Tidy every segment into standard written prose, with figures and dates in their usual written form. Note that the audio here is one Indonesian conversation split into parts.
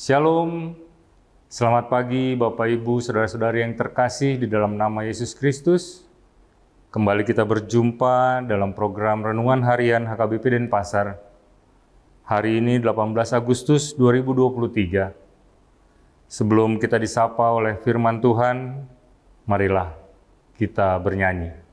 Shalom, selamat pagi Bapak Ibu, Saudara-saudari yang terkasih di dalam nama Yesus Kristus. Kembali kita berjumpa dalam program Renungan Harian HKBP Denpasar. Hari ini 18 Agustus 2023. Sebelum kita disapa oleh firman Tuhan, marilah kita bernyanyi.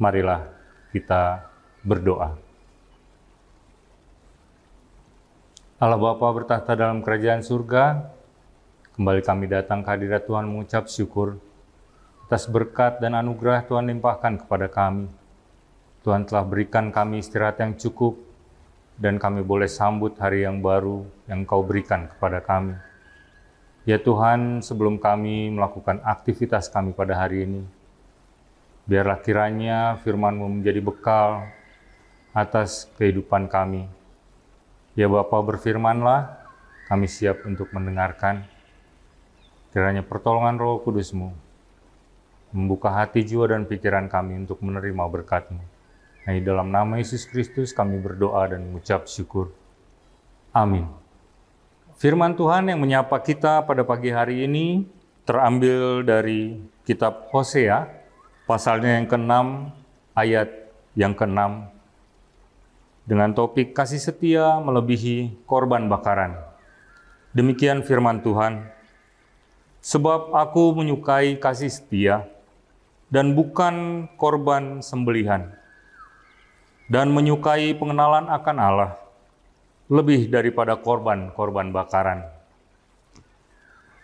Marilah kita berdoa. Allah Bapa bertahta dalam kerajaan surga, kembali kami datang ke hadirat Tuhan mengucap syukur atas berkat dan anugerah Tuhan limpahkan kepada kami. Tuhan telah berikan kami istirahat yang cukup dan kami boleh sambut hari yang baru yang Engkau berikan kepada kami. Ya Tuhan, sebelum kami melakukan aktivitas kami pada hari ini, biarlah kiranya firman-Mu menjadi bekal atas kehidupan kami. Ya Bapa, berfirmanlah, kami siap untuk mendengarkan. Kiranya pertolongan Roh Kudus-Mu membuka hati, jiwa, dan pikiran kami untuk menerima berkat-Mu. Nah, di dalam nama Yesus Kristus kami berdoa dan mengucap syukur. Amin. Firman Tuhan yang menyapa kita pada pagi hari ini terambil dari kitab Hosea, pasalnya yang ke-6, ayat yang ke-6, dengan topik kasih setia melebihi korban bakaran. Demikian firman Tuhan, sebab aku menyukai kasih setia dan bukan korban sembelihan, dan menyukai pengenalan akan Allah lebih daripada korban-korban bakaran.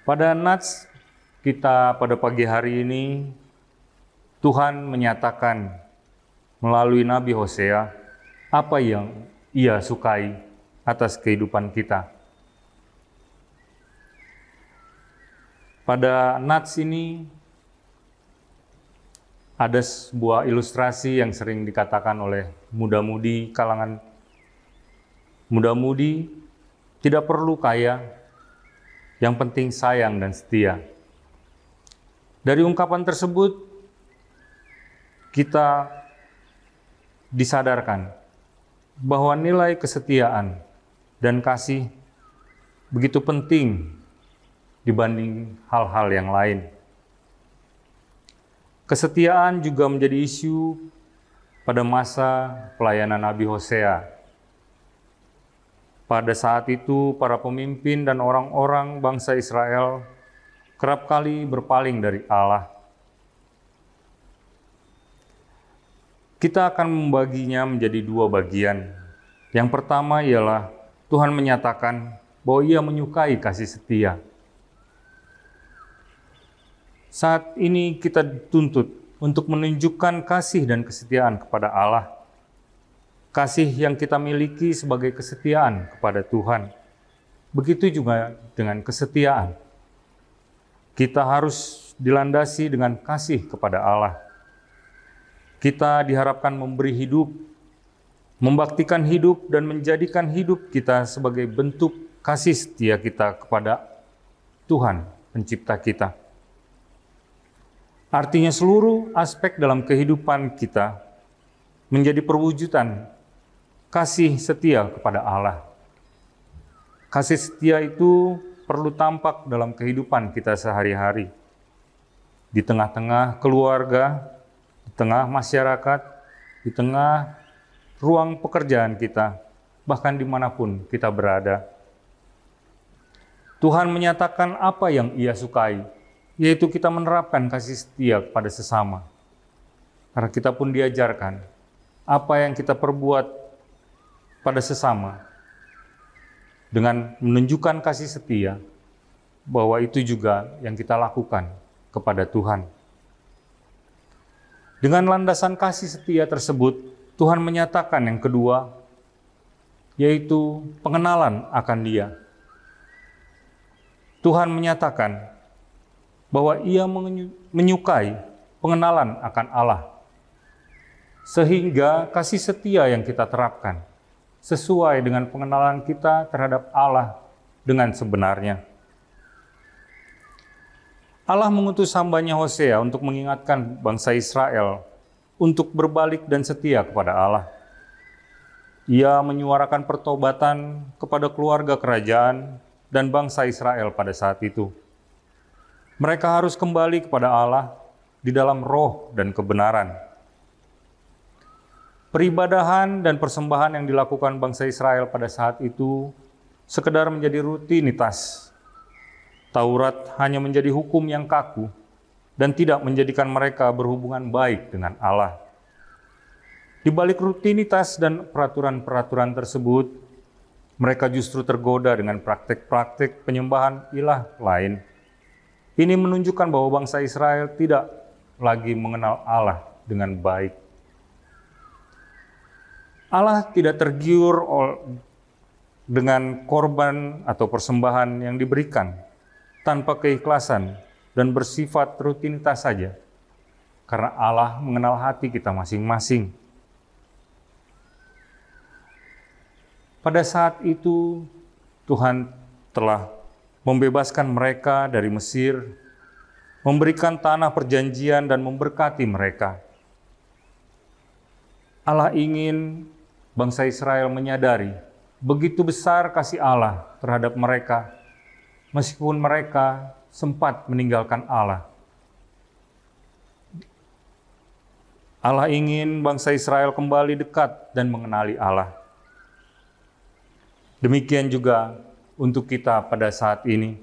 Pada nats kita pada pagi hari ini, Tuhan menyatakan melalui Nabi Hosea apa yang Ia sukai atas kehidupan kita. Pada nats ini ada sebuah ilustrasi yang sering dikatakan oleh muda-mudi kalangan muda-mudi, tidak perlu kaya, yang penting sayang dan setia. Dari ungkapan tersebut, kita disadarkan bahwa nilai kesetiaan dan kasih begitu penting dibanding hal-hal yang lain. Kesetiaan juga menjadi isu pada masa pelayanan Nabi Hosea. Pada saat itu, para pemimpin dan orang-orang bangsa Israel kerap kali berpaling dari Allah. Kita akan membaginya menjadi dua bagian. Yang pertama ialah Tuhan menyatakan bahwa Ia menyukai kasih setia. Saat ini kita dituntut untuk menunjukkan kasih dan kesetiaan kepada Allah. Kasih yang kita miliki sebagai kesetiaan kepada Tuhan. Begitu juga dengan kesetiaan. Kita harus dilandasi dengan kasih kepada Allah. Kita diharapkan memberi hidup, membaktikan hidup, dan menjadikan hidup kita sebagai bentuk kasih setia kita kepada Tuhan, Pencipta kita. Artinya seluruh aspek dalam kehidupan kita menjadi perwujudan kasih setia kepada Allah. Kasih setia itu perlu tampak dalam kehidupan kita sehari-hari. Di tengah-tengah keluarga, di tengah masyarakat, di tengah ruang pekerjaan kita, bahkan dimanapun kita berada. Tuhan menyatakan apa yang Ia sukai, yaitu kita menerapkan kasih setia kepada sesama. Karena kita pun diajarkan apa yang kita perbuat pada sesama dengan menunjukkan kasih setia, bahwa itu juga yang kita lakukan kepada Tuhan. Dengan landasan kasih setia tersebut, Tuhan menyatakan yang kedua, yaitu pengenalan akan Dia. Tuhan menyatakan bahwa Ia menyukai pengenalan akan Allah, sehingga kasih setia yang kita terapkan sesuai dengan pengenalan kita terhadap Allah dengan sebenarnya. Allah mengutus hamba-Nya Hosea untuk mengingatkan bangsa Israel untuk berbalik dan setia kepada Allah. Ia menyuarakan pertobatan kepada keluarga kerajaan dan bangsa Israel pada saat itu. Mereka harus kembali kepada Allah di dalam roh dan kebenaran. Peribadahan dan persembahan yang dilakukan bangsa Israel pada saat itu sekedar menjadi rutinitas. Taurat hanya menjadi hukum yang kaku dan tidak menjadikan mereka berhubungan baik dengan Allah. Di balik rutinitas dan peraturan-peraturan tersebut, mereka justru tergoda dengan praktek-praktek penyembahan ilah lain. Ini menunjukkan bahwa bangsa Israel tidak lagi mengenal Allah dengan baik. Allah tidak tergiur dengan korban atau persembahan yang diberikan tanpa keikhlasan dan bersifat rutinitas saja, karena Allah mengenal hati kita masing-masing. Pada saat itu, Tuhan telah membebaskan mereka dari Mesir, memberikan tanah perjanjian dan memberkati mereka. Allah ingin bangsa Israel menyadari begitu besar kasih Allah terhadap mereka, meskipun mereka sempat meninggalkan Allah. Allah ingin bangsa Israel kembali dekat dan mengenali Allah. Demikian juga untuk kita pada saat ini.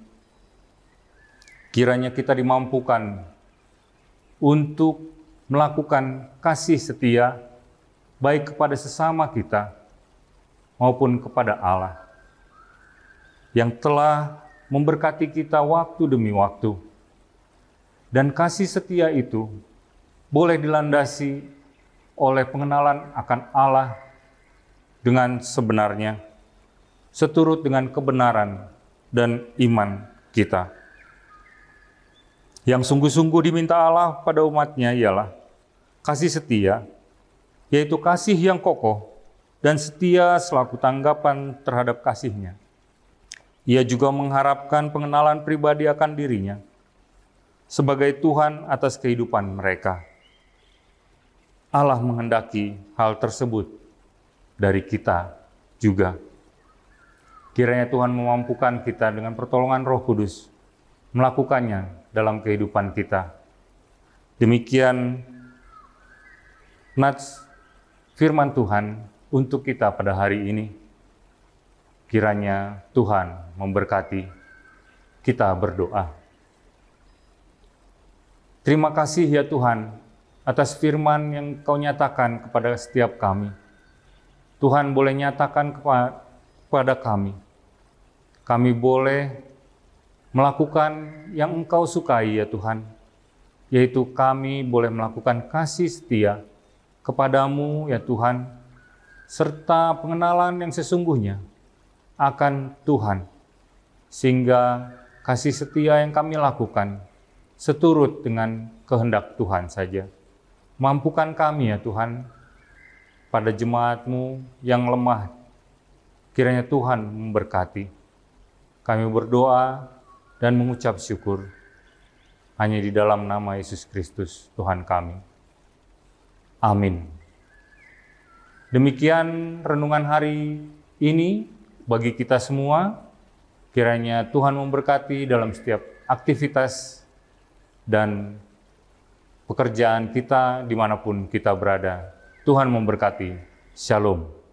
Kiranya kita dimampukan untuk melakukan kasih setia, baik kepada sesama kita maupun kepada Allah, yang telah memberkati kita waktu demi waktu. Dan kasih setia itu boleh dilandasi oleh pengenalan akan Allah dengan sebenarnya, seturut dengan kebenaran dan iman kita. Yang sungguh-sungguh diminta Allah pada umat-Nya ialah kasih setia, yaitu kasih yang kokoh dan setia selaku tanggapan terhadap kasih-Nya. Ia juga mengharapkan pengenalan pribadi akan dirinya sebagai Tuhan atas kehidupan mereka. Allah menghendaki hal tersebut dari kita juga. Kiranya Tuhan memampukan kita dengan pertolongan Roh Kudus melakukannya dalam kehidupan kita. Demikian nats firman Tuhan untuk kita pada hari ini. Kiranya Tuhan memberkati. Kita berdoa. Terima kasih ya Tuhan atas firman yang Kau nyatakan kepada setiap kami. Tuhan boleh nyatakan kepada kami. Kami boleh melakukan yang Engkau sukai ya Tuhan, yaitu kami boleh melakukan kasih setia kepadamu ya Tuhan, serta pengenalan yang sesungguhnya akan Tuhan, sehingga kasih setia yang kami lakukan seturut dengan kehendak Tuhan saja. Mampukan kami ya Tuhan, pada jemaat-Mu yang lemah, kiranya Tuhan memberkati. Kami berdoa dan mengucap syukur hanya di dalam nama Yesus Kristus, Tuhan kami. Amin. Demikian renungan hari ini bagi kita semua. Kiranya Tuhan memberkati dalam setiap aktivitas dan pekerjaan kita, dimanapun kita berada. Tuhan memberkati. Shalom.